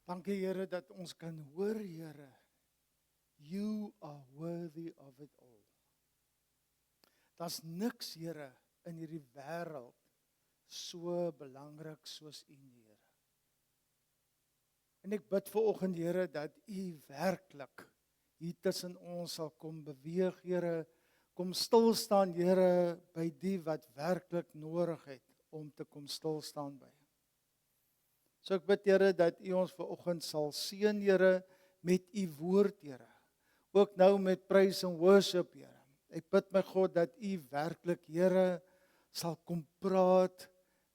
Dankie Here dat ons kan hoor, Here. You are worthy of it all. Daar's niks, Here, in hierdie wêreld so belangrik soos U, Here. En ek bid vanoggend, Here, dat U werklik hier tussen ons sal kom beweeg, Here. Kom stil staan, Here, by die wat werklik nodig het om te kom stil staan by. So ek bid, Here, dat U ons vanoggend sal seën, Here, met U woord, Here. Ook nou met praise and worship, Here. Ek bid my God dat U werklik, Here, sal kom praat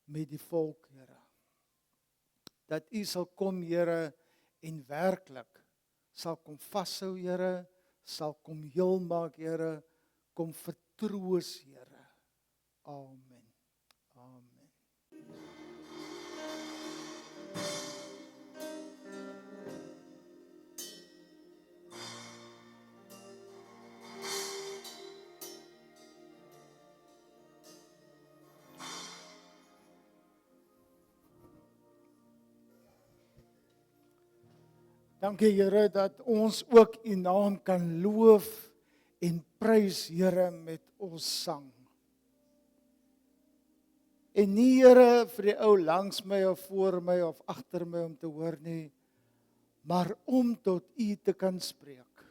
met die volk, Here. Dat U sal kom, Here, en werklik sal kom vashou, Here, sal kom heel maak, Here, kom vertroos, Here. Amen. Amen. Dankie Here dat ons ook U naam kan loof en prys, Here, met ons sang. En nie, Here, vir die ou langs my of voor my of agter my om te hoor nie, maar om tot U te kan spreek.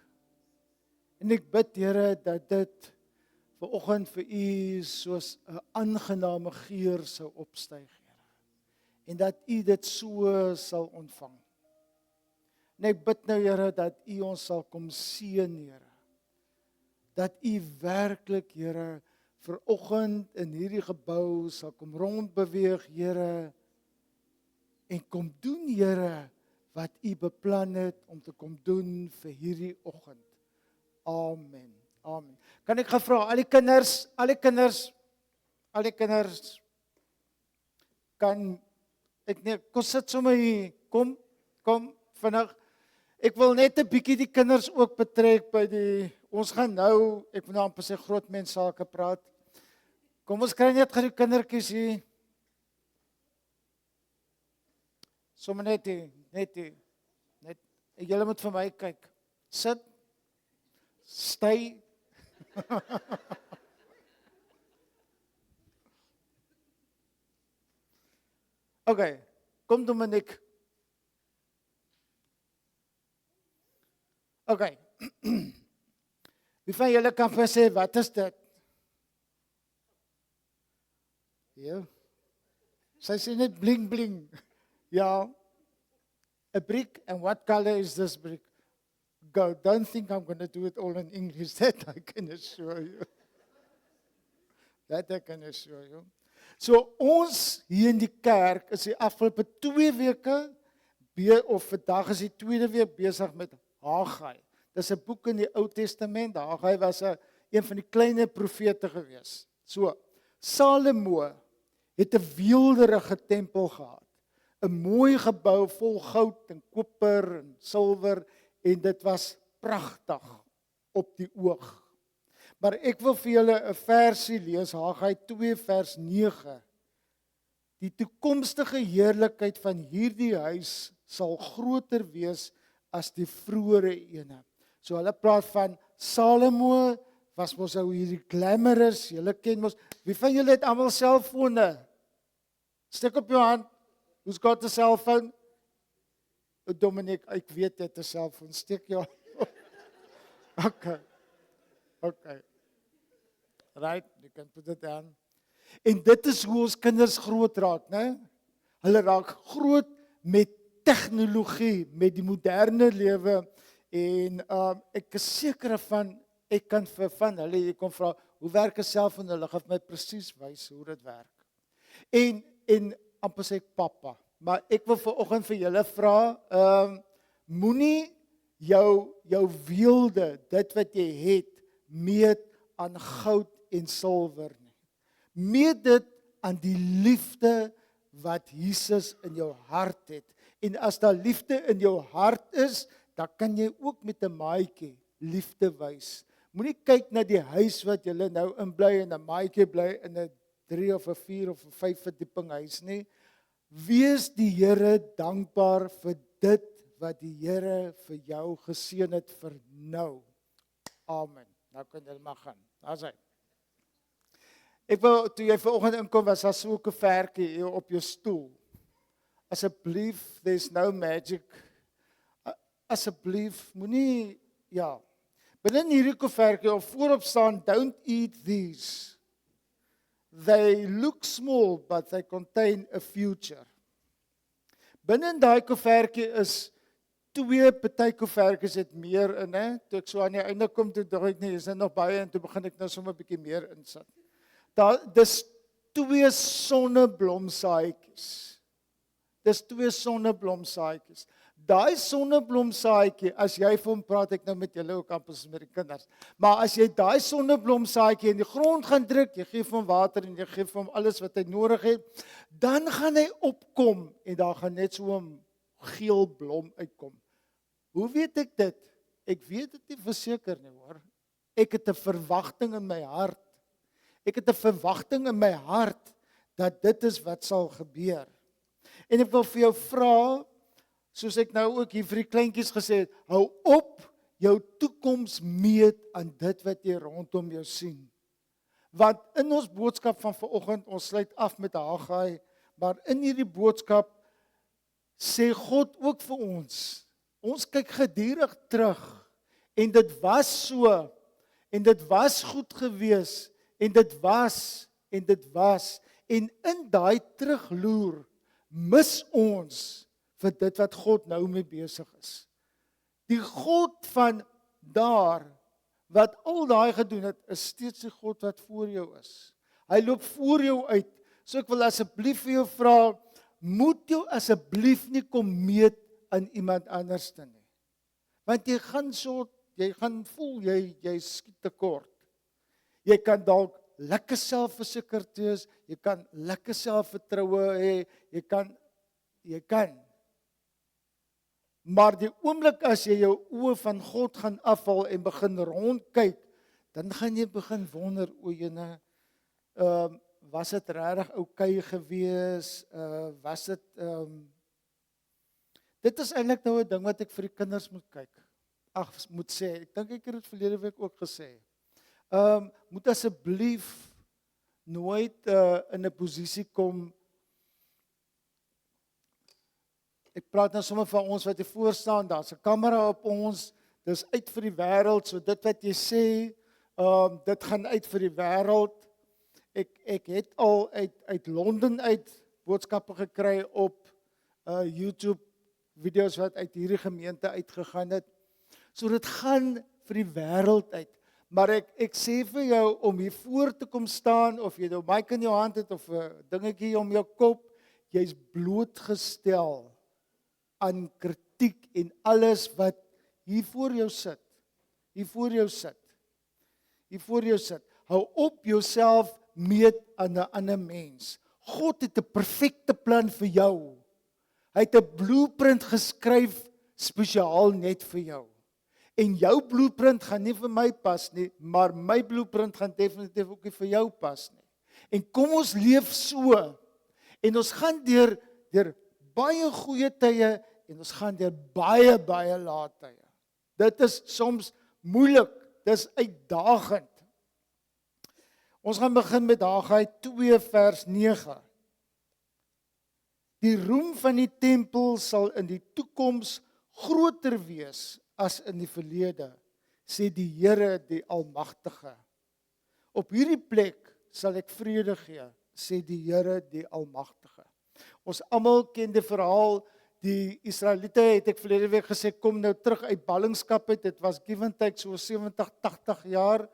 En ek bid, Here, dat dit vanoggend vir U soos 'n aangename geur sou opstyg, Here. En dat U dit so sal ontvang. En ek bid nou, Here, dat U ons sal kom seën, Here. Dat U werklik, Here, vanoggend in hierdie gebou sal kom rondbeweeg, Here, en kom doen, Here, wat U beplan het om te kom doen vir hierdie oggend. Amen. Amen. Kan ek gevra, al die kinders, kan ek net, kom sit sommer hier, kom vinnig. Ek wil net 'n bietjie die kinders ook betrek by ons gaan nou, ek wil nou amper sê groot mens sake praat. Kom ons kry net gou die kindertjies hier. Sommer net, julle moet vir my kyk. Sit. Stay. Okay, kom Dominic. Okay. Wie van julle kan vir sê, wat is dit? Ja. Sy sê net bling bling. Ja. A brick, and what color is this brick? Go, don't think I'm going to do it all in English. That I can assure you. That I can assure you. So ons hier in die kerk is die afgelope 2 weke, of vandag is die 2de week besig met Haggai. Dis 'n boek in die Ou Testament. Haggai was een van die kleiner profete gewees. So, Salomo het 'n weelderige tempel gehad. 'n Mooi gebou vol goud en koper en silwer, en dit was pragtig op die oog. Maar ek wil vir julle 'n versie lees, Haggai 2 vers 9. Die toekomstige heerlikheid van hierdie huis sal groter wees as die vroeëre ene. So hulle praat van Salomo was mos ou hierdie glamorous, julle ken mos. Wie van julle het almal selfone? Steek op jou hand. Who's got a cell phone? Dominic, ek weet jy het 'n selfoon. Steek jou. Okay. Right, you can put it down. En dit is hoe ons kinders groot raak, né? Hulle raak groot met tegnologie, met die moderne lewe, en ek is seker van, ek kan vir van hulle, jy kom vra, hoe werk 'n selfoon? Hulle gaan my presies wys hoe dit werk. En amper sê ek pappa, maar ek wil vanoggend vir julle vra, moenie jou weelde, dit wat jy het, meet aan goud en silwer nie. Meet dit aan die liefde wat Jesus in jou hart het. En as daar liefde in jou hart is, dan kan jy ook met 'n maatjie liefde wys. Moenie kyk na die huis wat jy nou in bly en 'n maatjie bly in 'n 3 of 'n 4 of 'n 5 verdieping huis nie. Wees die Here dankbaar vir dit wat die Here vir jou geseën het vir nou. Amen. Nou kan jy maar gaan. Daar's hy. Ek wou, toe jy vanoggend inkom, was daar so 'n koevertjie hier op jou stoel. Asseblief, there's no magic. Asseblief, moenie, ja. Binne hierdie koevertjie of voorop staan, don't eat these. They look small, but they contain a future. Binne daai koevertjie is 2 partykoevertjies het meer in, hè. Toe ek so aan die einde kom, toe dink ek nee, is nog baie en toe begin ek nou sommer 'n bietjie meer insit. Dis 2 sonneblomsaadjies. Dis 2 sonneblomsaadjies. Daai sonneblomsaadjie, as jy vir hom praat, ek nou met julle ook campus met die kinders. Maar as jy daai sonneblomsaadjie in die grond gaan druk, jy gee vir hom water en jy gee vir hom alles wat hy nodig het, dan gaan hy opkom en daar gaan net so 'n geel blom uitkom. Hoe weet ek dit? Ek weet dit nie verseker nie, hoor. Ek het 'n verwagting in my hart. Ek het 'n verwagting in my hart dat dit is wat sal gebeur. En ek wil vir jou vra, soos ek nou ook hier vir die kleintjies gesê het, hou op jou toekoms meet aan dit wat jy rondom jou sien. Want in ons boodskap van vanoggend, ons sluit af met Haggai, maar in hierdie boodskap sê God ook vir ons kyk gedurig terug en dit was so en dit was goed gewees en dit was en in daai terugloer mis ons vir dit wat God nou mee besig is. Die God van daar wat al daai gedoen het, is steeds die God wat voor jou is. Hy loop voor jou uit. So ek wil asseblief vir jou vra, moet jou asseblief nie kom meet aan iemand anderste nie. Want jy gaan voel jy skiet tekort. Jy kan dalk lekker selfversekerd wees, jy kan lekker selfvertroue hê, jy kan. Maar die oomblik as jy jou oë van God gaan afhaal en begin rondkyk, dan gaan jy begin wonder, o jene, was dit regtig oukei gewees? Was dit dit is eintlik nou 'n ding wat ek vir die kinders moet kyk. Moet sê. Ek dink ek het dit verlede week ook gesê. Moet asseblief nooit in 'n posisie kom. Ek praat nou sommer van ons wat hier voor staan, daar's 'n kamera op ons, dis uit vir die wêreld, so dit wat jy sê, dit gaan uit vir die wêreld. Ek het al uit Londen uit boodskappe gekry op YouTube video's wat uit hierdie gemeente uitgegaan het. So dit gaan vir die wêreld uit. Maar ek sê vir jou om hier voor te kom staan of jy nou mic in jou hand het of 'n dingetjie om jou kop, jy's blootgestel aan kritiek en alles wat hier voor jou sit. Hier voor jou sit. Hou op jouself meet aan 'n ander mens. God het 'n perfekte plan vir jou. Hy het 'n blueprint geskryf spesiaal net vir jou. En jou blueprint gaan nie vir my pas nie, maar my blueprint gaan definitief ook nie vir jou pas nie. En kom ons leef so. En ons gaan deur baie goeie tye en ons gaan deur baie lae tye. Dit is soms moeilik, dis uitdagend. Ons gaan begin met Haggai 2 vers 9. Die roem van die tempel sal in die toekoms groter wees as in die verlede, sê die Here die Almagtige. Op hierdie plek sal ek vrede gee, sê die Here die Almagtige. Ons almal ken die verhaal, die Israeliete het ek verlede week gesê, kom nou terug uit ballingskap uit, dit was give and take so 70, 80 jaar.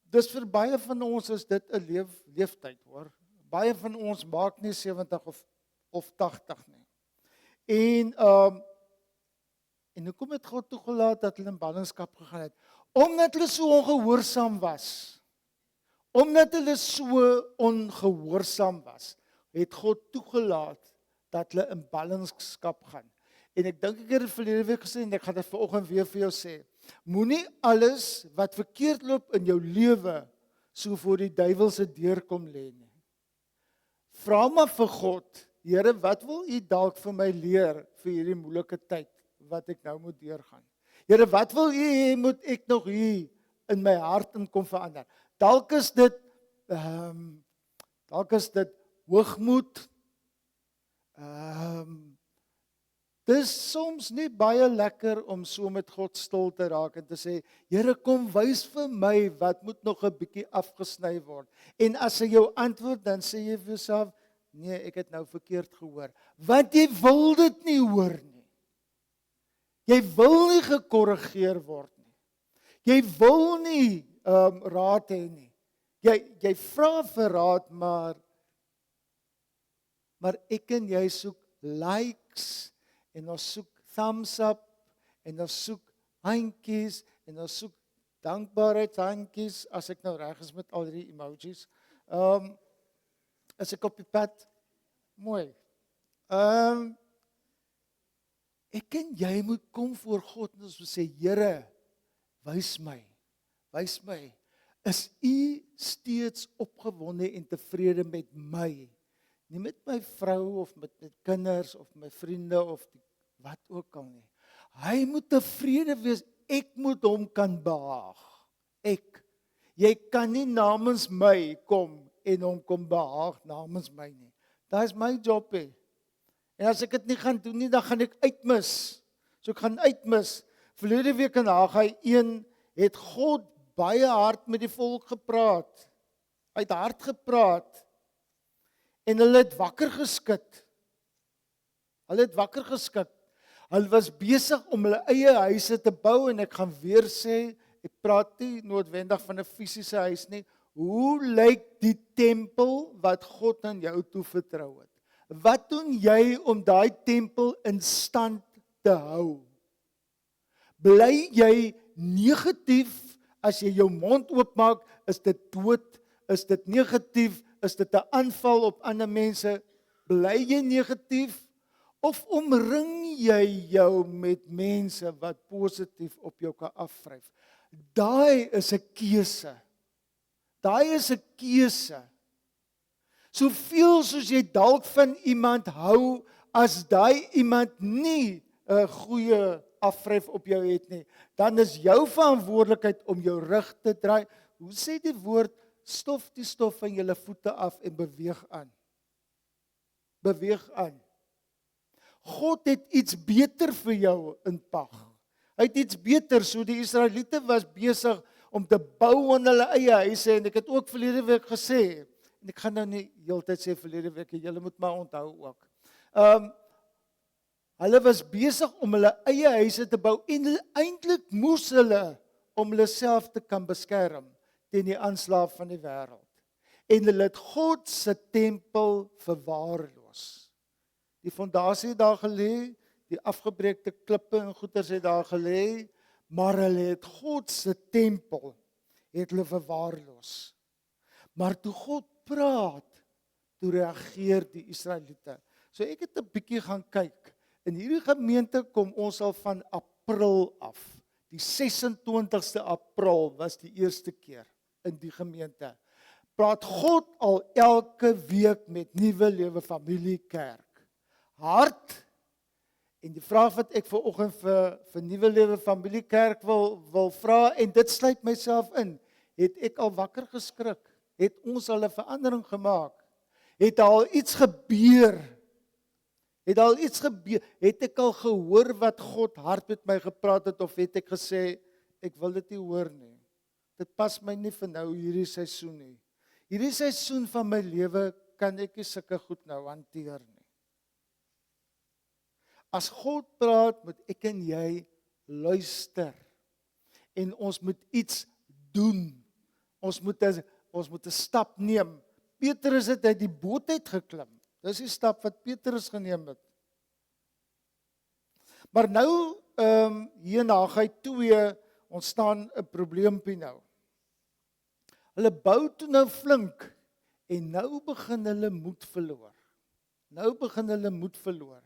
Dus vir baie van ons is dit 'n leeftyd, hoor. Baie van ons maak nie 70 of 80 nie. En hoekom het God toegelaat dat hulle in ballingskap gegaan het? Omdat hulle so ongehoorsaam was. Het God toegelaat dat hulle in ballingskap gaan. En ek dink ek het dit verlede week gesê en ek gaan dit vanoggend weer vir jou sê. Moenie alles wat verkeerd loop in jou lewe so voor die duiwel se deur kom lê nie. Vra maar vir God, Here, wat wil U dalk vir my leer vir vir hierdie moeilike tyd wat ek nou moet deurgaan. Here, wat wil U hê moet ek nog hier in my hart in kom verander? Dalk is dit hoogmoed. Dis soms nie baie lekker om so met God stil te raak en te sê, Here, kom wys vir my wat moet nog 'n bietjie afgesny word. En as hy jou antwoord, dan sê jy vir jouself, nee, ek het nou verkeerd gehoor. Want jy wil dit nie hoor nie. Jy wil nie gekorrigeer word nie. Jy wil nie raad hê nie. Jy vra vir raad, maar ek en jy soek likes, en ons soek thumbs up, en ons soek handjies, en ons soek dankbaarheidshandjies, as ek nou reg is met al die emojis. Is ek op die pad? Mooi. Ek en jy moet kom voor God en ons moet sê, Here, wys my, is U steeds opgewonde en tevrede met my? Nie met my vrou of met my kinders of my vriende of wat ook al nie. Hy moet tevrede wees, ek moet hom kan behaag. Jy kan nie namens my kom en hom kom behaag namens my nie. Dit is my job hê. En as ek dit nie gaan doen nie, dan gaan ek uitmis. So ek gaan uitmis. Verlede week in Haggai 1 het God baie hard met die volk gepraat. Hy het hard gepraat. En hulle het wakker geskit. Hulle was besig om hulle eie huise te bou en ek gaan weer sê, ek praat nie noodwendig van 'n fisiese huis nie. Hoe lyk die tempel wat God aan jou toevertrou het? Wat doen jy om daai tempel in stand te hou? Bly jy negatief as jy jou mond oopmaak? Is dit dood? Is dit negatief? Is dit 'n aanval op ander mense? Bly jy negatief? Of omring jy jou met mense wat positief op jou kan afvryf? Daai is 'n keuse. Soveel soos jy dalk van iemand hou, as daai iemand nie 'n goeie afvryf op jou het nie, dan is jou verantwoordelikheid om jou rug te draai. Hoe sê die woord? Stof die stof van julle voete af en beweeg aan. God het iets beter vir jou in pag. Hy het iets beter, so die Israeliete was besig om te bou aan hulle eie huise, en ek het ook verlede week gesê, en ek gaan nou nie heeltyd sê verlede week, julle moet maar onthou ook. Hulle was besig om hulle eie huise te bou, en eintlik moes hulle om hulle self te kan beskerm teen die aanslag van die wêreld. En hulle het God se tempel verwaarloos. Die fondasie het daar gelê, die afgebreekte klippe en goeters het daar gelê, maar hulle het God se tempel het hulle verwaarloos. Maar toe God praat, toe reageer die Israeliete. So ek het 'n bietjie gaan kyk. In hierdie gemeente kom ons al van April af. Die 26ste April was die eerste keer in die gemeente. Praat God al elke week met Nuwe Lewe Familie Kerk. Hart. En die vraag wat ek vanoggend vir Nuwe Lewe Familie Kerk wil vra, en dit sluit myself in, het ek al wakker geskrik? Het ons al 'n verandering gemaak? Het al iets gebeur? Het ek al gehoor wat God hard met my gepraat het, of het ek gesê, ek wil dit nie hoor nie. Dit pas my nie vir nou hierdie seisoen nie. Hierdie seisoen van my lewe kan ek nie sulke goed nou hanteer nie. As God praat, moet ek en jy luister. En ons moet iets doen. Ons moet 'n stap neem. Petrus het uit die boot uit geklim. Dis die stap wat Petrus geneem het. Maar nou, hier in Haggai 2, ontstaan 'n probleempie nou. Hulle bou toe nou flink, en nou begin hulle moed verloor.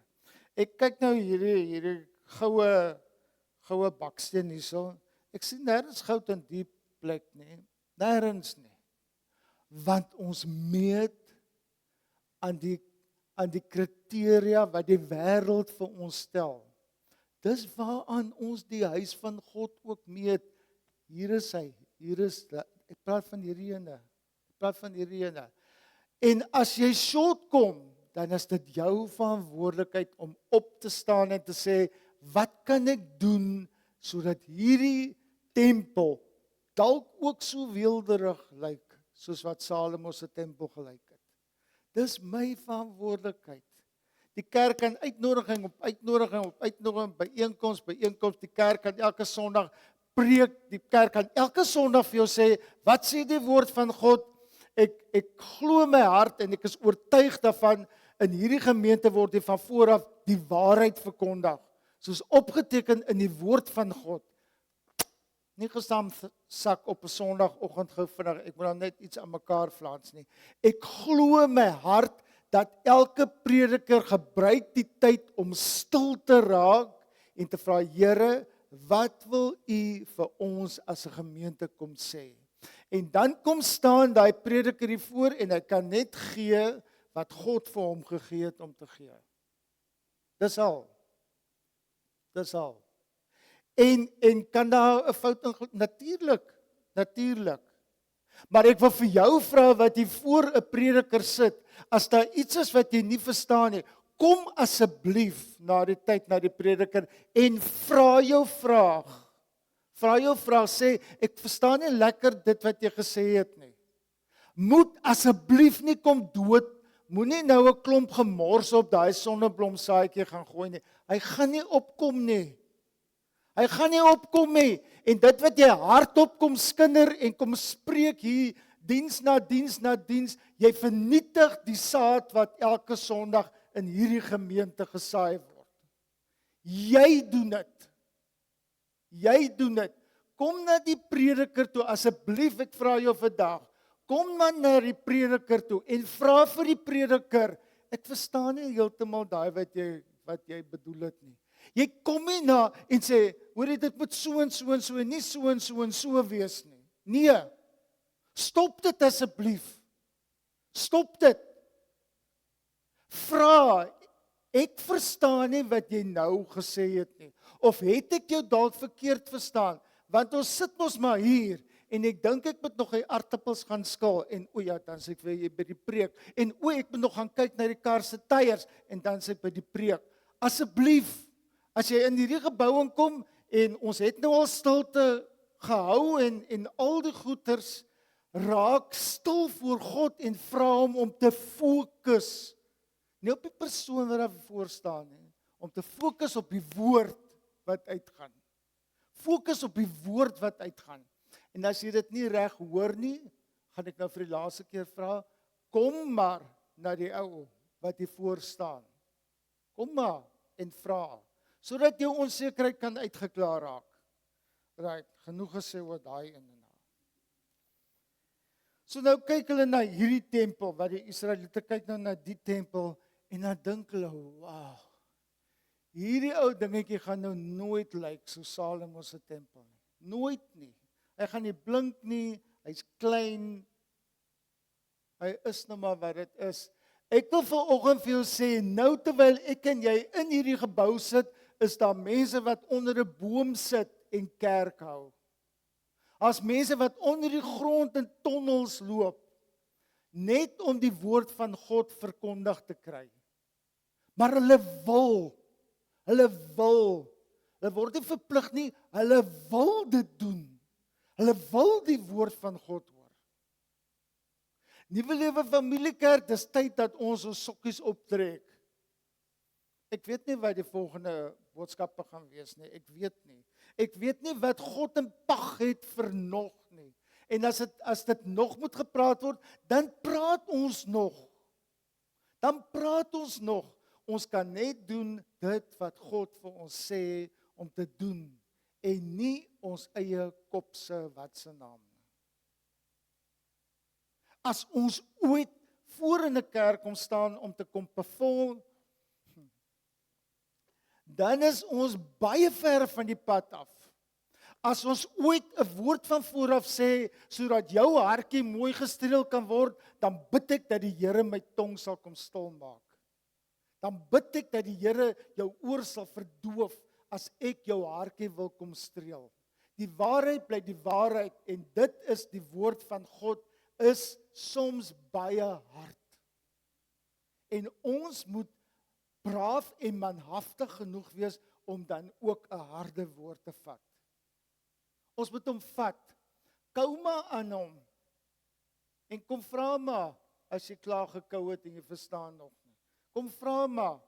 Ek kyk nou hierdie goue baksteen hierso. Ek sien nêrens goud in die plek nie. Nêrens nie. Want ons meet aan die aan die kriteria wat die wêreld vir ons stel. Dis waaraan ons die huis van God ook meet. Hier is hy, ek praat van hierdie ene. En as jy short kom, dan is dit jou verantwoordelikheid om op te staan en te sê, wat kan ek doen sodat hierdie tempel dalk ook so weelderig lyk soos wat Salomo se tempel gelyk het. Dis my verantwoordelikheid. Die kerk kan uitnodiging op uitnodiging, byeenkoms, die kerk kan elke Sondag preek, die kerk kan elke Sondag vir jou sê, wat sê die woord van God? Ek glo my hart en ek is oortuig daarvan, in hierdie gemeente word die van vooraf die waarheid verkondig, soos opgeteken in die woord van God. Nie gesam sak op 'n Sondagoggend gou vinnig, ek moet dan net iets aan mekaar flans nie. Ek glo my hart dat elke prediker gebruik die tyd om stil te raak en te vra, Here, wat wil U vir ons as 'n gemeente kom sê? En dan kom staan daai prediker hier voor en hy kan net gee wat God vir hom gegee het om te gee. Dis al. En kan daar 'n fout in? Natuurlik. Maar ek wil vir jou vra wat jy voor 'n prediker sit, as daar iets is wat jy nie verstaan nie, kom asseblief na die tyd na die prediker en vra jou vraag. Sê, ek verstaan nie lekker dit wat jy gesê het nie. Moet asseblief nie kom dood, moenie nou 'n klomp gemors op daai sonneblomsaadjie gaan gooi nie. Hy gaan nie opkom nie. En dit wat jy hardop kom skinder en kom spreek hier, diens na diens, jy vernietig die saad wat elke Sondag in hierdie gemeente gesaai word. Jy doen dit. Kom na die prediker toe, asseblief, ek vra jou vandag. Kom maar na die prediker toe en vra vir die prediker, ek verstaan nie heeltemal daai wat jy bedoel het nie. Jy kom nie na en sê, hoor jy, dit moet so en nie so wees nie. Nee, stop dit asseblief. Stop dit. Vra, ek verstaan nie wat jy nou gesê het nie. Of het ek jou dalk verkeerd verstaan? Want ons sit mos maar hier en ek dink ek moet nog die aartappels gaan skil en dan sê ek weer by die preek en ek moet nog gaan kyk na die kar se tyres en dan sê ek by die preek. Asseblief, as jy in hierdie gebou kom en ons het nou al stilte gehou en al die goeters, raak stil voor God en vra hom om te fokus. Nie op die persoon wat daar voor staan nie, om te fokus op die woord wat uitgaan. En as jy dit nie reg hoor nie, gaan ek nou vir die laaste keer vra, kom maar na die ou wat hier voor staan. Kom maar en vra, sodat jou onsekerheid kan uitgeklaar raak. Right, genoeg gesê oor daai ene. So nou kyk hulle na hierdie tempel, wat die Israeliete kyk nou na die tempel, en dan dink hulle, wow, hierdie ou dingetjie gaan nou nooit lyk so Salomo se tempel nie. Nooit nie. Hy gaan nie blink nie, hy's klein, hy is nou maar wat dit is. Ek wil vanoggend vir jou sê, nou terwyl ek en jy in hierdie gebou sit, is daar mense wat onder 'n boom sit en kerk hou. As mense wat onder die grond in tonnels loop, net om die woord van God verkondig te kry. Maar hulle word nie verplig nie, hulle wil dit doen. Hulle wil die woord van God hoor. Nuwe Lewe Familiekerk, dis tyd dat ons sokkies optrek. Ek weet nie wat die volgende boodskappe gaan wees nie, ek weet nie wat God in pag het vir nog nie. En as dit nog moet gepraat word, dan praat ons nog. Ons kan net doen dit wat God vir ons sê om te doen, en nie ons eie kopse wat se naam nie. As ons ooit voor in 'n kerk kom staan om te kom perform, dan is ons baie ver van die pad af. As ons ooit 'n woord van vooraf sê, sodat jou hartjie mooi gestreel kan word, dan bid ek dat die Here my tong sal kom stil maak. dan bid ek dat die Here jou oor sal verdoof as ek jou hartjie wil kom streel. Die waarheid bly die waarheid en dit is die woord van God is soms baie hard. En ons moet braaf en manhaftig genoeg wees om dan ook 'n harde woord te vat. Ons moet hom vat. Kou maar aan hom. En kom vra maar as jy klaar gekou het en jy verstaan nog nie. Kom vra maar.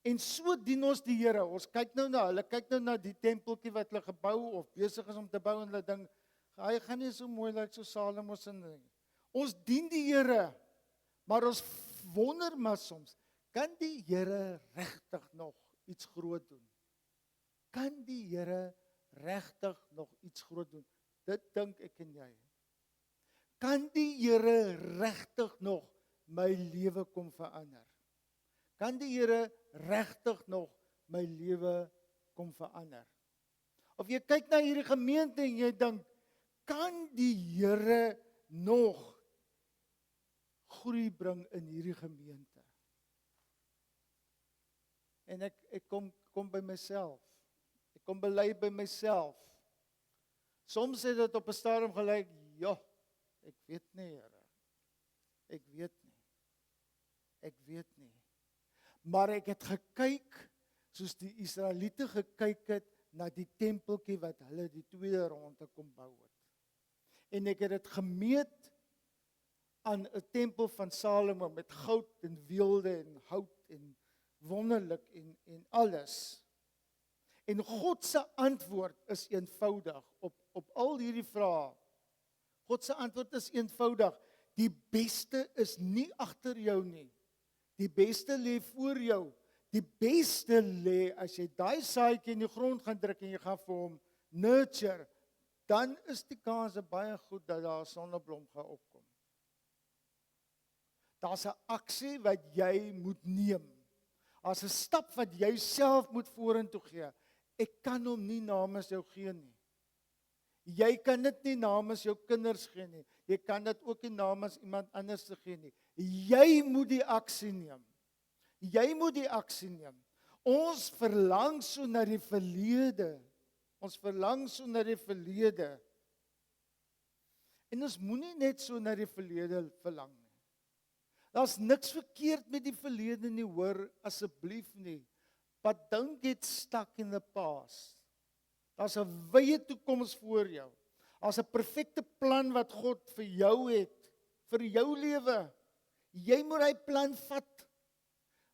En so dien ons die Here. Ons kyk nou na, hulle kyk nou na die tempeltjie wat hulle gebou of besig is om te bou en hulle dink, hy gaan nie so mooi lyk so Salomo se nie. Ons dien die Here, maar ons wonder maar soms, kan die Here regtig nog iets groot doen? Kan die Here regtig nog iets groot doen? Dit dink ek en jy. Kan die Here regtig nog my lewe kom verander? Kan die Here regtig nog my lewe kom verander? Of jy kyk na hierdie gemeente en jy dink, kan die Here nog groei bring in hierdie gemeente? En ek kom by myself. Ek kom bely by myself. Soms het dit op 'n stadium gelyk, ja, ek weet nie, Here. Ek weet nie. Ek weet nie. Maar ek het gekyk soos die Israeliete gekyk het na die tempeltjie wat hulle die tweede ronde kom bou het. En ek het dit gemeet aan 'n tempel van Salomo met goud en weelde en hout en wonderlik en alles. En God se antwoord is eenvoudig op al hierdie vrae. God se antwoord is eenvoudig. Die beste is nie agter jou nie. Die beste lê voor jou. Die beste lê as jy daai saadjie in die grond gaan druk en jy gaan vir hom nurture, dan is die kans baie goed dat daar 'n sonneblom gaan opkom. Daar's 'n aksie wat jy moet neem. Daar's 'n stap wat jy self moet vorentoe gee. Ek kan hom nie namens jou gee nie. Jy kan dit nie namens jou kinders gee nie. Jy kan dit ook nie namens iemand anders te gee nie. Jy moet die aksie neem. Jy moet die aksie neem. Ons verlang so na die verlede. Ons verlang so na die verlede. En ons moenie net so na die verlede verlang nie. Daar's niks verkeerd met die verlede nie, hoor, asseblief nie. But don't get stuck in the past. Daar's 'n wye toekoms voor jou. Daar's 'n perfekte plan wat God vir jou het, vir jou lewe. Jy moet hy plan vat.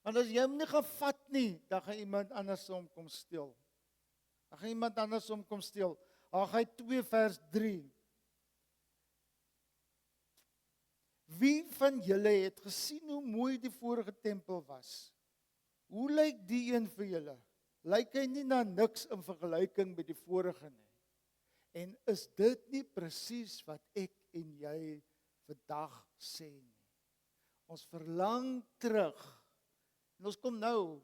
Want as jy hom nie gaan vat nie, dan gaan iemand anders hom kom steel. Dan gaan iemand anders hom kom steel. Haggai 2 vers 3. Wie van julle het gesien hoe mooi die vorige tempel was? Hoe lyk die een vir julle? Lyk hy nie na niks in vergelyking met die vorige nie? En is dit nie presies wat ek en jy vandag sê nie? Ons verlang terug. En ons kom nou,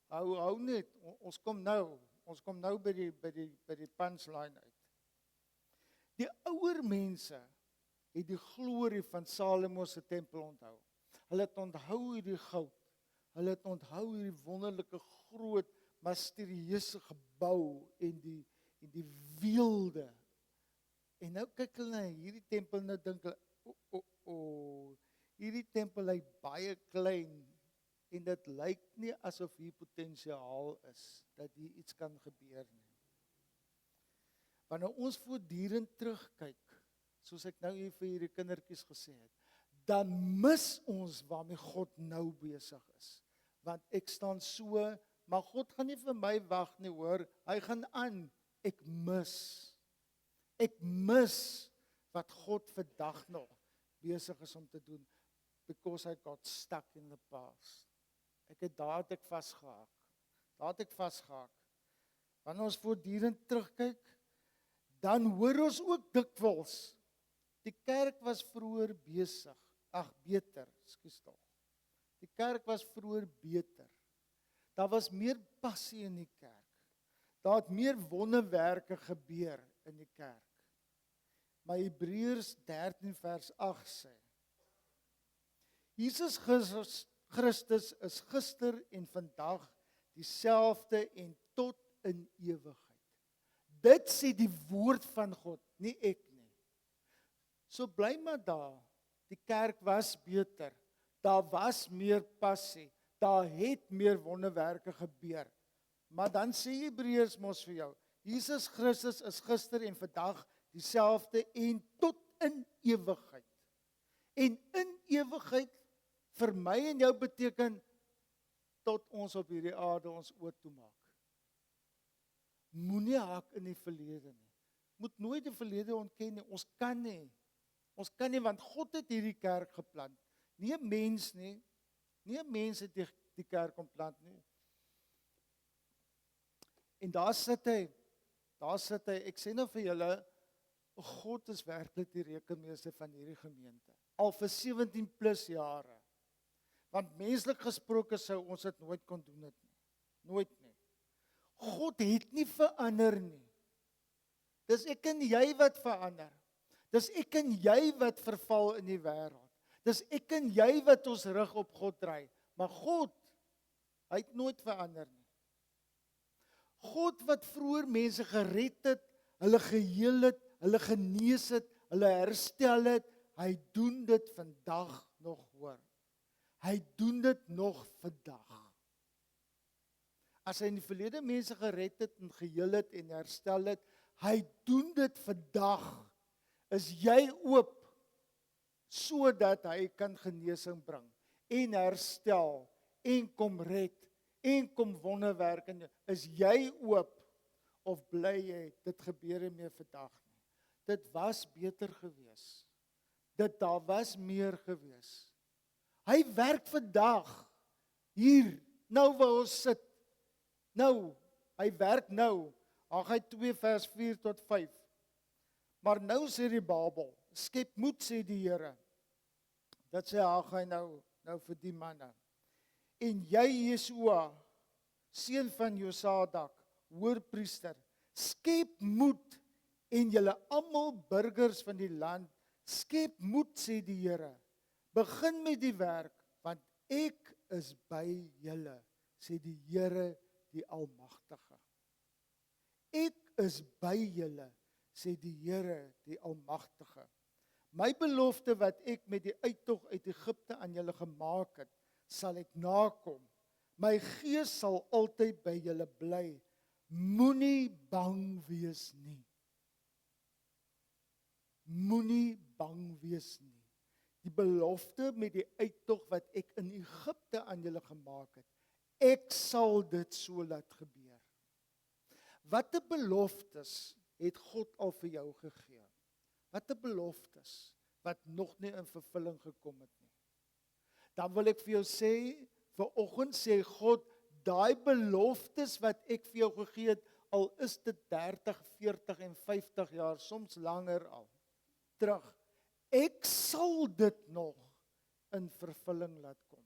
hou net, ons kom nou by die punchline uit. Die ouer mense het die glorie van Salomo se tempel onthou. Hulle het onthou hierdie goud. Hulle het onthou hierdie wonderlike groot, misterieuse gebou en die weelde. En nou kyk hulle na hierdie tempel en nou dink hulle, hierdie tempel lyk baie klein en dit lyk nie asof hier potensiaal is dat hier iets kan gebeur nie. Wanneer ons voortdurend terugkyk, soos ek nou hier vir hierdie kindertjies gesê het, dan mis ons waarmee God nou besig is. Want ek staan so, maar God gaan nie vir my wag nie, hoor. Hy gaan aan. Ek mis wat God vandag nog besig is om te doen, because I got stuck in the past. Ek het vasgehaak. Wanneer ons voortdurend terugkyk, dan hoor ons ook dikwels, die kerk was vroeër beter. Die kerk was vroeër beter. Daar was meer passie in die kerk. Daar het meer wonderwerke gebeur in die kerk. Maar Hebreërs 13 vers 8 sê, Jesus Christus is gister en vandag dieselfde en tot in ewigheid. Dit sê die woord van God, nie ek nie. So bly maar daar. Die kerk was beter. Daar was meer passie. Daar het meer wonderwerke gebeur. Maar dan sê Hebreërs mos vir jou, Jesus Christus is gister en vandag dieselfde en tot in ewigheid. En in ewigheid vir my en jou beteken tot ons op hierdie aarde ons oë toemaak. Moenie haak in die verlede nie. Moet nooit die verlede ontken nie. Ons kan nie. Ons kan nie, want God het hierdie kerk geplant. Nie 'n mens nie. Nie 'n mens het die kerk ontplant nie. En daar sit hy. Ek sê nou vir julle, God is werklik die rekenmeester van hierdie gemeente. Al vir 17 plus jare. Want menslik gesproke sou ons dit nooit kon doen het nie. Nooit nie. God het nie verander nie. Dis ek en jy wat verander. Dis ek en jy wat verval in die wêreld. Dis ek en jy wat ons rug op God draai. Maar God, hy het nooit verander nie. God wat vroeër mense gered het, hulle geheel het, hulle genees het, hulle herstel het, hy doen dit vandag nog, hoor. Hy doen dit nog vandag. As hy in die verlede mense gered het en geheel het en herstel het, hy doen dit vandag. Is jy oop sodat hy kan genesing bring en herstel en kom red en kom wonderwerk en is jy oop of bly jy dit gebeur nie meer vandag nie. Dit was beter gewees. Daar was meer gewees. Hy werk vandag hier nou waar ons sit. Nou, hy werk nou. Haggai 2 vers 4 tot 5. Maar nou sê die Babel, skep moed sê die Here. Dit sê Haggai nou vir die manne. En jy Jesua, seun van Josadak, hoërpriester, skep moed en julle almal burgers van die land, skep moed sê die Here. Begin met die werk, want ek is by julle, sê die Here die Almagtige. Ek is by julle, sê die Here die Almagtige. My belofte wat ek met die uittog uit Egipte aan julle gemaak het, sal ek nakom. My gees sal altyd by julle bly. Moenie bang wees nie. Moenie bang wees nie. Die belofte met die uittog wat ek in Egipte aan julle gemaak het, ek sal dit so laat gebeur. Watter beloftes het God al vir jou gegee? Watter beloftes wat nog nie in vervulling gekom het nie? Dan wil ek vir jou sê, vanoggend sê God, daai beloftes wat ek vir jou gegee het, al is dit 30, 40 en 50 jaar, soms langer al, terug. Ek sal dit nog in vervulling laat kom.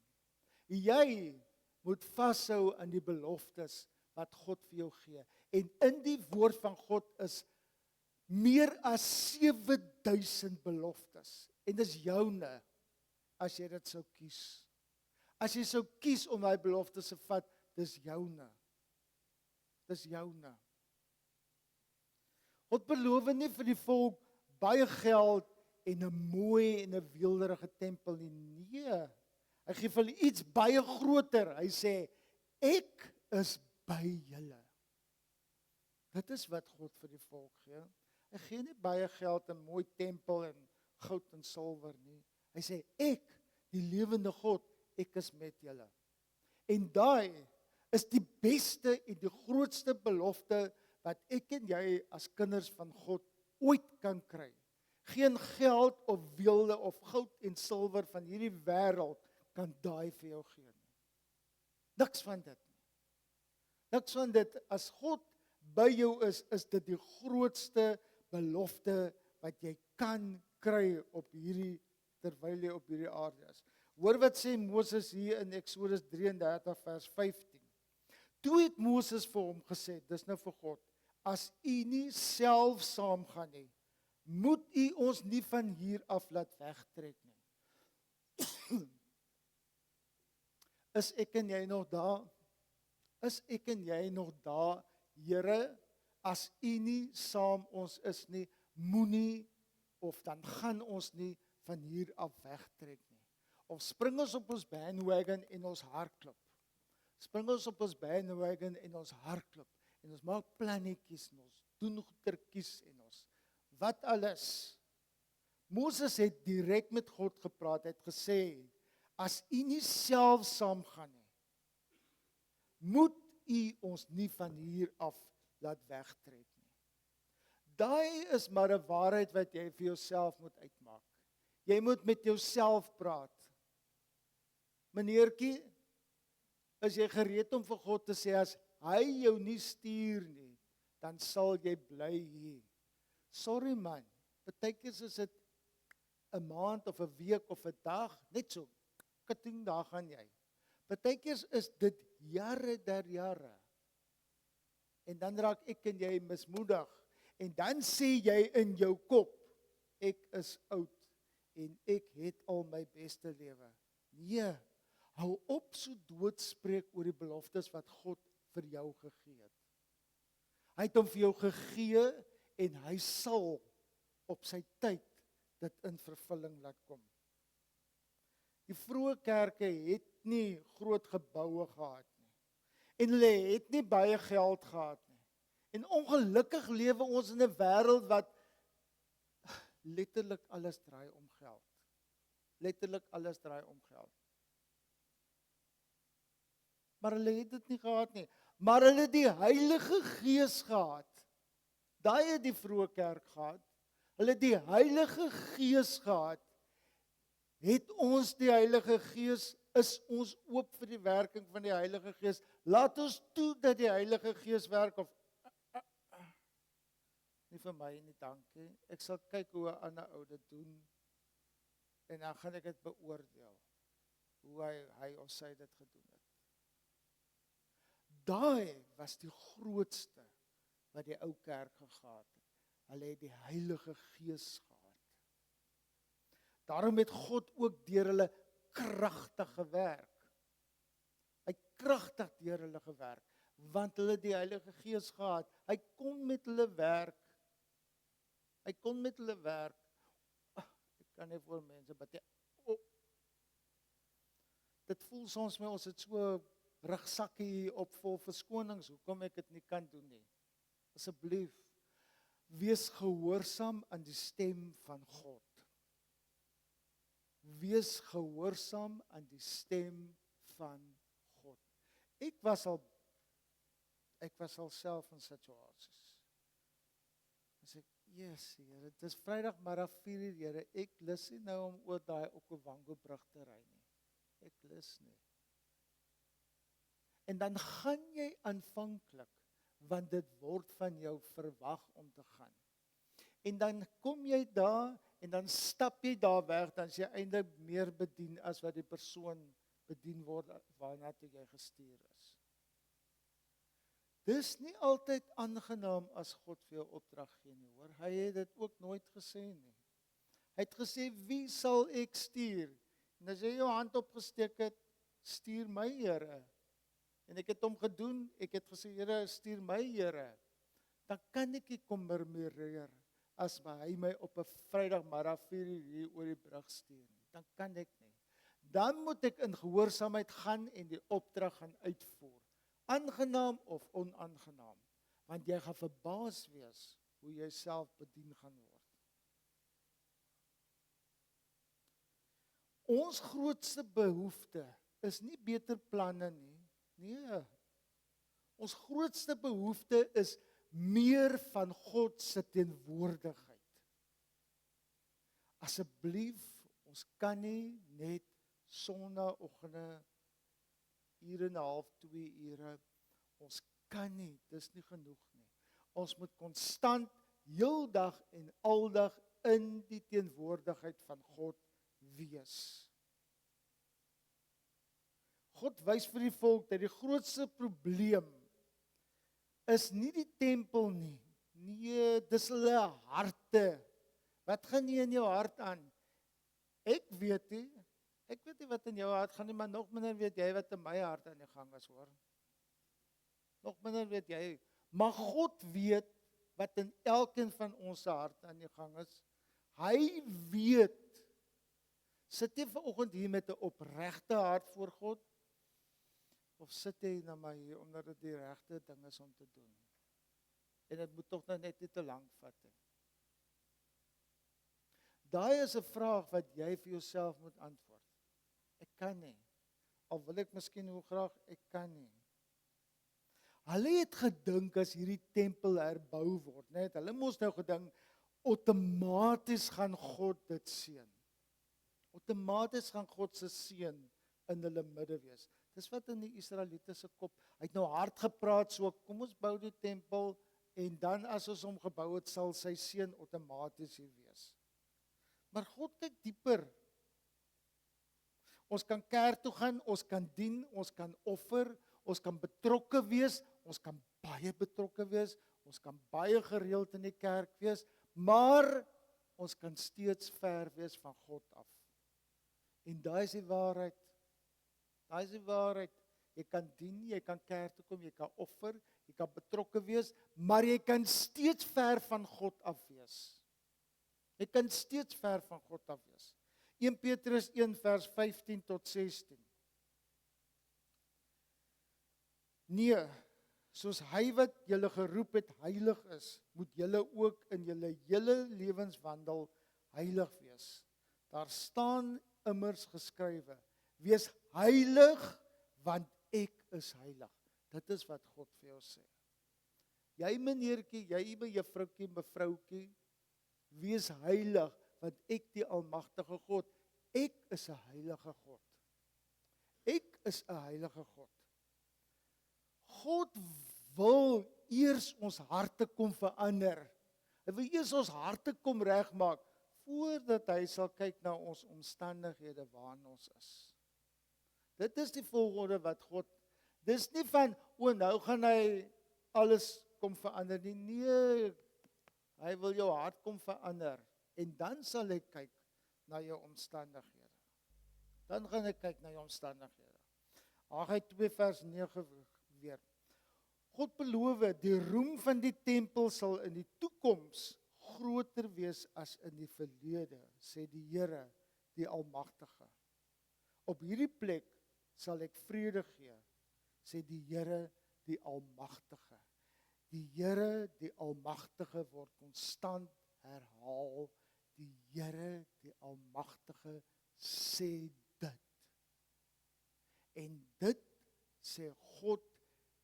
Jy moet vashou aan die beloftes wat God vir jou gee. En in die woord van God is meer as 7000 beloftes. En dis joune, as jy dit sou kies. As jy sou kies om daai beloftes te vat, dis joune. Dis joune. God beloof nie vir die volk baie geld en 'n mooi en 'n weelderige tempel nie. Nee. Hy gee vir hulle iets baie groter. Hy sê, ek is by julle. Dit is wat God vir die volk gee. Hy gee nie baie geld en 'n mooi tempel en goud en silwer nie. Hy sê, ek, die lewende God, ek is met julle. En daai is die beste en die grootste belofte wat ek en jy as kinders van God ooit kan kry. Geen geld of weelde of goud en silwer van hierdie wêreld kan daai vir jou gee nie. Niks van dit nie. Niks van dit. As God by jou is dit die grootste belofte wat jy kan kry op hierdie, terwyl jy op hierdie aarde is. Hoor wat sê Moses hier in Eksodus 33 vers 15. Toe het Moses vir hom gesê, dis nou vir God, as u nie self saamgaan nie, moet u ons nie van hier af laat wegtrek nie. Is ek en jy nog daar? Is ek en jy nog daar, Here, as U nie saam ons is nie, moenie, of dan gaan ons nie van hier af wegtrek nie. Of spring ons op ons bandwagon en ons hardloop. Spring ons op ons bandwagon en ons hardloop. En ons maak plannetjies en ons doen goetertjies en ons wat alles. Moses het direk met God gepraat, het gesê, as U nie self saamgaan nie, moet U ons nie van hier af laat wegtrek nie. Daai is maar 'n waarheid wat jy vir jouself moet uitmaak. Jy moet met jouself praat. Meneertjie, is jy gereed om vir God te sê, as hy jou nie stuur nie, dan sal jy bly hier. Sorry man, partykeer is dit 'n maand of 'n week of 'n dag, net so, kitting, daar gaan jy. Partykeer is dit jare der jare. En dan raak ek en jy mismoedig. En dan sê jy in jou kop, ek is oud en ek het al my beste lewe. Nee, hou op so doodspreek oor die beloftes wat God vir jou gegee het. Hy het hom vir jou gegee en hy sal op sy tyd dit in vervulling laat kom. Die vroeë kerke het nie groot geboue gehad nie. En hulle het nie baie geld gehad nie. En ongelukkig lewe ons in 'n wêreld wat letterlik alles draai om geld. Letterlik alles draai om geld. Maar hulle het dit nie gehad nie. Maar hulle het die Heilige Gees gehad. Daai het die vroeë kerk gehad. Hulle het die Heilige Gees gehad. Het ons die Heilige Gees, is ons oop vir die werking van die Heilige Gees? Laat ons toe dat die Heilige Gees werk, of nie vir my nie, dankie. Ek sal kyk hoe 'n ander ou dit doen en dan gaan ek dit beoordeel hoe hy of sy dit gedoen het. Daai was die grootste wat die ou kerk gehad het. Hulle het die Heilige Gees gehad. Daarom het God ook deur hulle kragtig gewerk. Hy het kragtig deur hulle gewerk, want hulle het die Heilige Gees gehad. Hy kon met hulle werk. Hy kon met hulle werk. Ek kan nie voor mense bid. Dit voel soms my ons het so 'n rugsakkie op vol verskonings, hoekom ek dit nie kan doen nie. Asseblief, wees gehoorsaam aan die stem van God. Wees gehoorsaam aan die stem van God. Ek was al self in situasies. As ek, yes, Here, dit is Vrydagmiddag 4:00, Here, ek lus nie nou om oor daai Okavango brug te ry nie. Ek lus nie. En dan gaan jy aanvanklik, want dit word van jou verwag om te gaan. En dan kom jy daar, en dan stap jy daar weg, dan is jy eintlik meer bedien as wat die persoon bedien word waarna toe jy gestuur is. Dis nie altyd aangenaam as God vir jou opdrag gee nie, hoor. Hy het dit ook nooit gesê nie. Hy het gesê, wie sal ek stuur? En as jy jou hand opgesteek het, stuur my, Here. En ek het hom gedoen, ek het gesê, Here, stuur my, Here. Dan kan ek nie kom murmureer as hy my op 'n Vrydagmiddag 4:00 hier oor die brug stuur nie. Dan kan ek nie. Dan moet ek in gehoorsaamheid gaan en die opdrag gaan uitvoer. Aangenaam of onaangenaam. Want jy gaan verbaas wees hoe jy self bedien gaan word. Ons grootste behoefte is nie beter planne nie. Nee. Ons grootste behoefte is meer van God se teenwoordigheid. Asseblief, ons kan nie net Sondagoggende ure en 'n half, 2 ure, ons kan nie, dis nie genoeg nie. Ons moet konstant, heeldag en aldag in die teenwoordigheid van God wees. God wys vir die volk dat die grootste probleem is nie die tempel nie. Nee, dis hulle harte. Wat gaan nie in jou hart aan? Ek weet nie, Ek weet nie wat in jou hart gaan nie, maar nog minder weet jy wat in my hart aan die gang is, hoor. Nog minder weet jy, maar God weet wat in elkeen van ons se hart aan die gang is. Hy weet. Sit jy vanoggend hier met 'n opregte hart voor God? Of sit jy nou maar hier omdat dit die regte ding is om te doen? En dit moet tog nou net nie te lank vat nie. Daai is 'n vraag wat jy vir jouself moet antwoord. Ek kan nie. Al wil ek miskien hoe graag, ek kan nie. Hulle het gedink as hierdie tempel herbou word, net hulle moes nou gedink outomaties gaan God dit seën. Outomaties gaan God se seën in hulle midde wees. Dis wat in die Israeliete se kop. Hy het nou hard gepraat so, kom ons bou die tempel en dan as ons hom gebou het, sal sy seën outomaties hier wees. Maar God kyk dieper. Ons kan kerk toe gaan, ons kan dien, ons kan offer, ons kan betrokke wees, ons kan baie betrokke wees, ons kan baie gereeld in die kerk wees, maar ons kan steeds ver wees van God af. En daai is die waarheid. Daai is die waarheid. Jy kan dien, jy kan kerk toe kom, jy kan offer, jy kan betrokke wees, maar jy kan steeds ver van God af wees. Jy kan steeds ver van God af wees. 1 Petrus 1 vers 15 tot 16. Nee, soos hy wat julle geroep het heilig is, moet julle ook in julle hele lewenswandel heilig wees. Daar staan immers geskrywe: wees heilig, want ek is heilig. Dit is wat God vir jou sê. Jy meneertjie, jy juffroukie, mevroukie, wees heilig, want ek die almagtige God, ek is 'n heilige God. Ek is 'n heilige God. God wil eers ons harte kom verander. Hy wil eers ons harte kom regmaak voordat hy sal kyk na ons omstandighede waarin ons is. Dit is die volgorde wat God, dis nie van, nou gaan hy alles kom verander nie. Nee, hy wil jou hart kom verander. En dan sal hy kyk na jou omstandighede. Dan gaan hy kyk na jou omstandighede. Haggai 2 vers 9 weer. God beloof, die roem van die tempel sal in die toekoms groter wees as in die verlede, sê die Here, die Almagtige. Op hierdie plek sal ek vrede gee, sê die Here, die Almagtige. Die Here, die Almagtige word konstant herhaal. Die Here, die Almagtige sê dit. En dit sê God,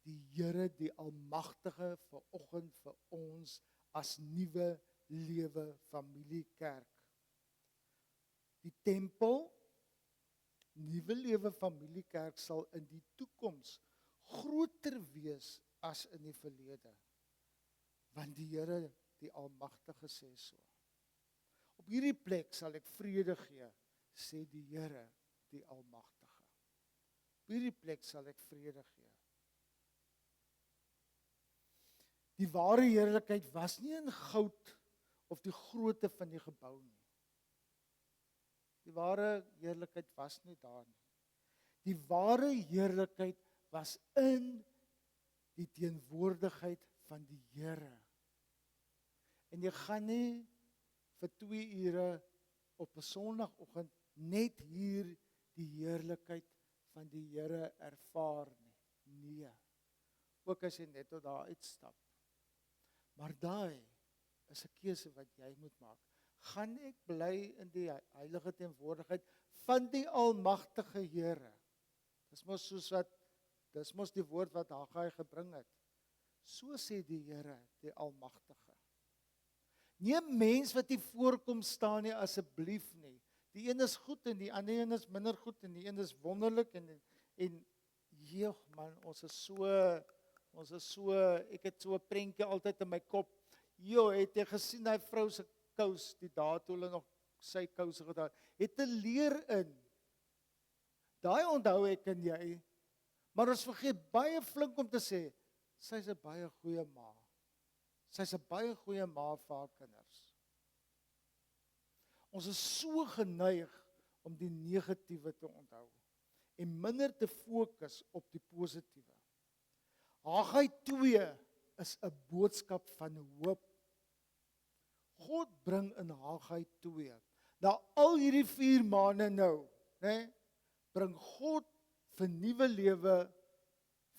die Here, die Almagtige, vanoggend vir ons as nuwe lewe familiekerk. Die tempel, nuwe lewe familiekerk sal in die toekoms groter wees as in die verlede. Want die Here, die Almagtige sê so. Op hierdie plek sal ek vrede gee, sê die Here, die Almagtige. Op hierdie plek sal ek vrede gee. Die ware heerlikheid was nie in goud of die grootte van die gebou nie. Die ware heerlikheid was nie daar nie. Die ware heerlikheid was in die teenwoordigheid van die Here. En jy gaan nie vir 2 ure op 'n Sondagoggend net hier die heerlikheid van die Here ervaar nie. Nee. Ook as jy net tot daar uitstap. Maar daai is 'n keuse wat jy moet maak. Gaan ek bly in die heilige teenwoordigheid van die almagtige Here? Dis mos die woord wat Haggai gebring het. So sê die Here, die Almagtige. Nie 'n mens wat hier voorkom staan nie, asseblief nie. Die een is goed en die ander een is minder goed en die een is wonderlik en jeeg man, ons is so, ek het so 'n prentjie altyd in my kop. Het jy gesien daai vrou se kous, die dae toe hulle nog sy kouse gehad het 'n leer in. Daai onthou ek en jy. Maar ons vergeet baie flink om te sê, sy's 'n baie goeie ma. Sy's 'n baie goeie ma vir haar kinders. Ons is so geneig om die negatiewe te onthou en minder te fokus op die positiewe. Haggai 2 is 'n boodskap van hoop. God bring in Haggai 2, na al hierdie 4 maande nou, né, bring God vir nuwe lewe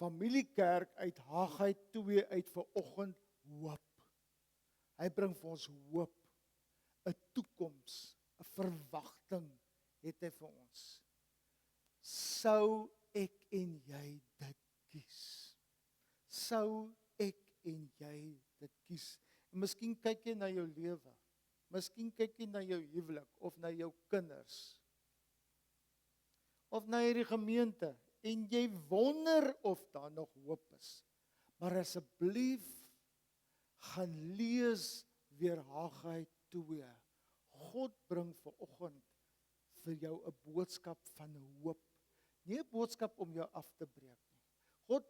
familiekerk uit Haggai 2 uit vir oggend hoop. Hy bring vir ons hoop, 'n toekoms, 'n verwagting het hy vir ons. Sou ek en jy dit kies? Sou ek en jy dit kies? En miskien kyk jy na jou lewe. Miskien kyk jy na jou huwelik of na jou kinders. Of na hierdie gemeente en jy wonder of daar nog hoop is. Maar asseblief gaan lees weer Haggai 2. God bring vir oggend vir jou 'n boodskap van hoop. Nie 'n boodskap om jou af te breek nie. God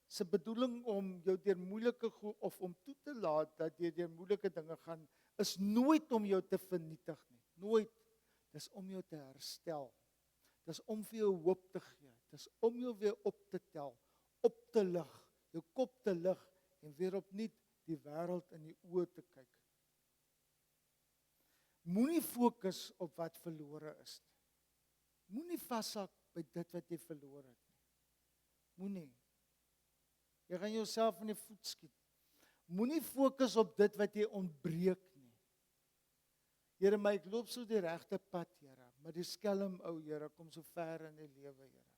se bedoeling om jou deur moeilike of om toe te laat dat jy deur moeilike dinge gaan, is nooit om jou te vernietig nie. Nooit. Dis om jou te herstel. Dis om vir jou hoop te gee. Dis om jou weer op te tel, op te lig, jou kop te lig en weer opnuut die wêreld in die oë te kyk. Moenie fokus op wat verlore is nie. Moenie vashak by dit wat jy verloor het nie. Moenie. Jy gaan jouself in die voet skiet. Moenie fokus op dit wat jy ontbreek nie. Here, my ek loop so die regte pad, Here, maar die skelm ou, Here, kom so ver in die lewe, Here.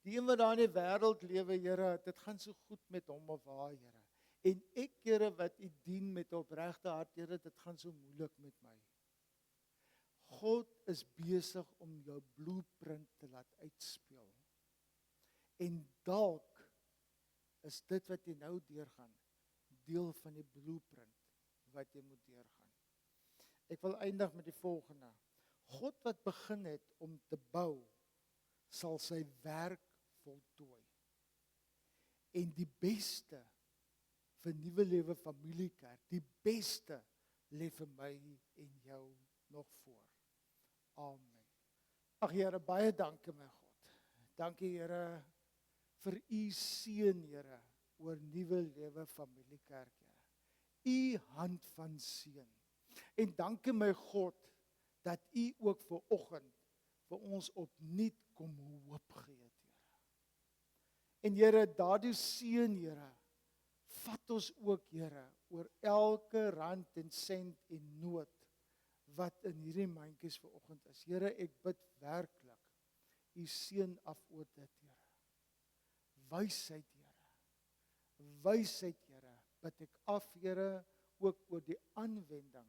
Die een wat daar in die wêreld lewe, Here, dit gaan so goed met hom of haar, Here. En ek, Here, wat U dien met opregte hart, Here, dit gaan so moeilik met my. God is besig om jou blueprint te laat uitspeel. En dalk is dit wat jy nou deurgaan, deel van die blueprint wat jy moet deurgaan. Ek wil eindig met die volgende. God wat begin het om te bou, sal sy werk voltooi. En die beste vir Nuwe Lewe Familiekerk, die beste lê vir my en jou nog voor. Amen. Ag Here, baie dankie my God. Dankie Here vir U seën, Here, oor Nuwe Lewe Familiekerk, Here. U hand van seën. En dankie my God dat U ook vir oggend vir ons opnuut kom hoop gee het, Here. En Here, daardie seën, Here, vat ons ook, Here, oor elke rand en sent en noot wat in hierdie mandjies vanoggend is. Here, ek bid werklik U seën af oor dit, Here. Wysheid, Here. Wysheid, Here, bid ek af, Here, ook oor die aanwending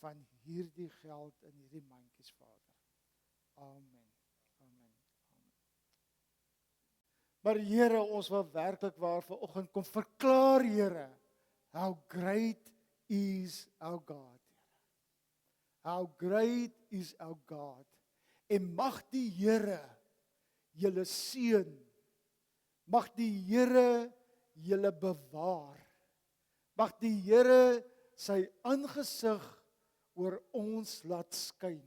van hierdie geld in hierdie mandjies, Vader. Amen. Amen. Amen. Maar Here, ons wil werklik waar vanoggend kom verklaar, Here, how great is our God. How great is our God. En mag die Here julle seën. Mag die Here julle bewaar. Mag die Here sy aangesig oor ons laat skyn.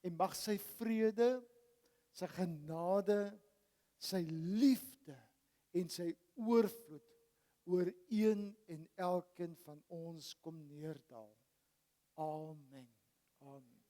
En mag sy vrede, sy genade, sy liefde en sy oorvloed oor een en elkeen van ons kom neerdal. Amen. Amen.